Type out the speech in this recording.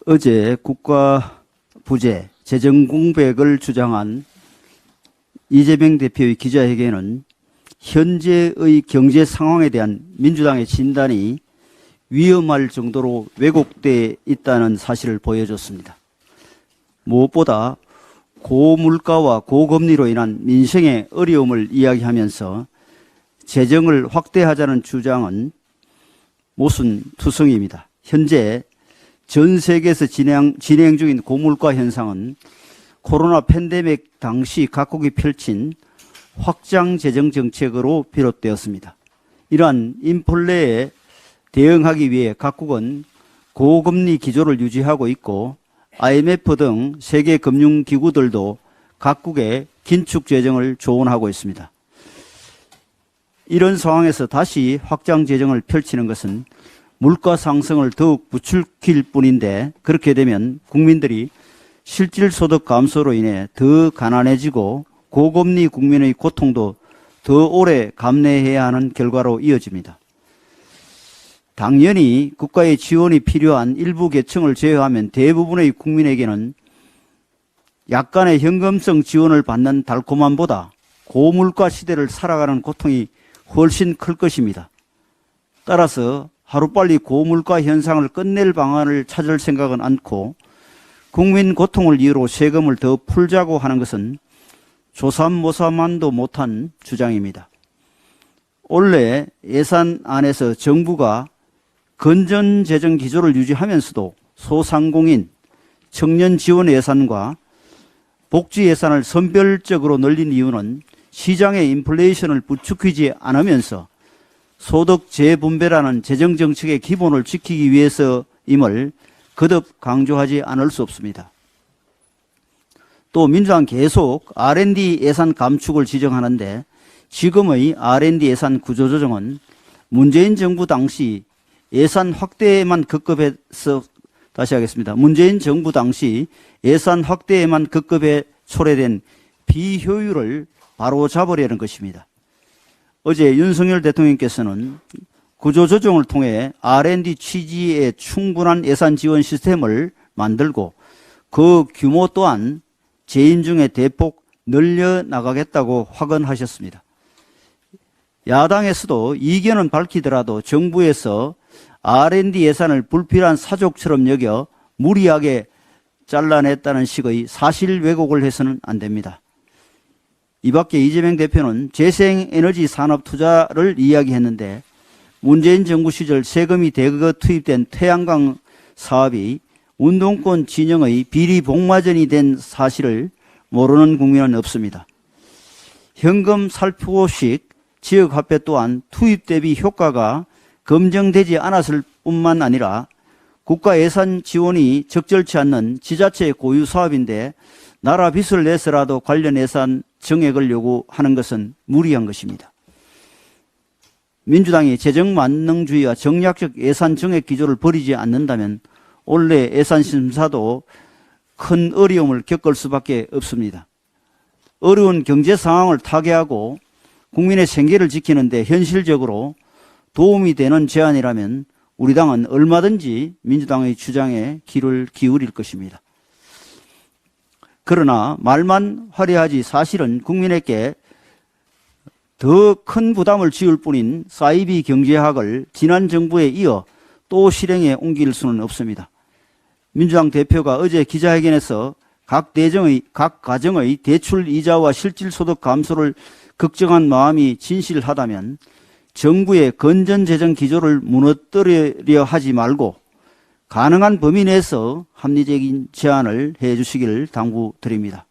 어제 국가 부재, 재정 공백을 주장한 이재명 대표의 기자회견은 현재의 경제 상황에 대한 민주당의 진단이 위험할 정도로 왜곡돼 있다는 사실을 보여줬습니다. 무엇보다 고물가와 고금리로 인한 민생의 어려움을 이야기하면서 재정을 확대하자는 주장은 모순투성입니다. 현재 전 세계에서 진행 중인 고물가 현상은 코로나 팬데믹 당시 각국이 펼친 확장 재정 정책으로 비롯되었습니다. 이러한 인플레에 대응하기 위해 각국은 고금리 기조를 유지하고 있고 IMF 등 세계 금융기구들도 각국의 긴축 재정을 조언하고 있습니다. 이런 상황에서 다시 확장 재정을 펼치는 것은 물가 상승을 더욱 부추길 뿐인데, 그렇게 되면 국민들이 실질 소득 감소로 인해 더 가난해지고 고금리 국민의 고통도 더 오래 감내해야 하는 결과로 이어집니다. 당연히 국가의 지원이 필요한 일부 계층을 제외하면 대부분의 국민에게는 약간의 현금성 지원을 받는 달콤함보다 고물가 시대를 살아가는 고통이 훨씬 클 것입니다. 따라서 하루빨리 고물가 현상을 끝낼 방안을 찾을 생각은 않고 국민 고통을 이유로 세금을 더 풀자고 하는 것은 조삼모사만도 못한 주장입니다. 원래 예산안에서 정부가 건전 재정 기조를 유지하면서도 소상공인, 청년 지원 예산과 복지 예산을 선별적으로 늘린 이유는 시장의 인플레이션을 부추기지 않으면서 소득 재분배라는 재정 정책의 기본을 지키기 위해서임을 거듭 강조하지 않을 수 없습니다. 또 민주당 계속 R&D 예산 감축을 지적하는데, 지금의 R&D 예산 구조조정은 문재인 정부 당시 예산 확대에만 급급해서, 다시 하겠습니다. 문재인 정부 당시 예산 확대에만 급급해 초래된 비효율을 바로잡으려는 것입니다. 어제 윤석열 대통령께서는 구조조정을 통해 R&D 취지에 충분한 예산 지원 시스템을 만들고 그 규모 또한 재임 중에 대폭 늘려나가겠다고 확언하셨습니다. 야당에서도 이견은 밝히더라도 정부에서 R&D 예산을 불필요한 사족처럼 여겨 무리하게 잘라냈다는 식의 사실 왜곡을 해서는 안 됩니다. 이 밖에 이재명 대표는 재생에너지 산업 투자를 이야기했는데, 문재인 정부 시절 세금이 대거 투입된 태양광 사업이 운동권 진영의 비리 복마전이 된 사실을 모르는 국민은 없습니다. 현금 살포식 지역화폐 또한 투입 대비 효과가 검증되지 않았을 뿐만 아니라 국가 예산 지원이 적절치 않는 지자체 고유 사업인데 나라 빚을 내서라도 관련 예산 정액을 요구하는 것은 무리한 것입니다. 민주당이 재정 만능주의와 정략적 예산 정액 기조를 버리지 않는다면 올해 예산 심사도 큰 어려움을 겪을 수밖에 없습니다. 어려운 경제 상황을 타개하고 국민의 생계를 지키는데 현실적으로 도움이 되는 제안이라면 우리 당은 얼마든지 민주당의 주장에 귀를 기울일 것입니다. 그러나 말만 화려하지 사실은 국민에게 더 큰 부담을 지을 뿐인 사이비 경제학을 지난 정부에 이어 또 실행에 옮길 수는 없습니다. 민주당 대표가 어제 기자회견에서 각 가정의 대출 이자와 실질 소득 감소를 걱정한 마음이 진실하다면 정부의 건전 재정 기조를 무너뜨리려 하지 말고 가능한 범위 내에서 합리적인 제안을 해 주시기를 당부드립니다.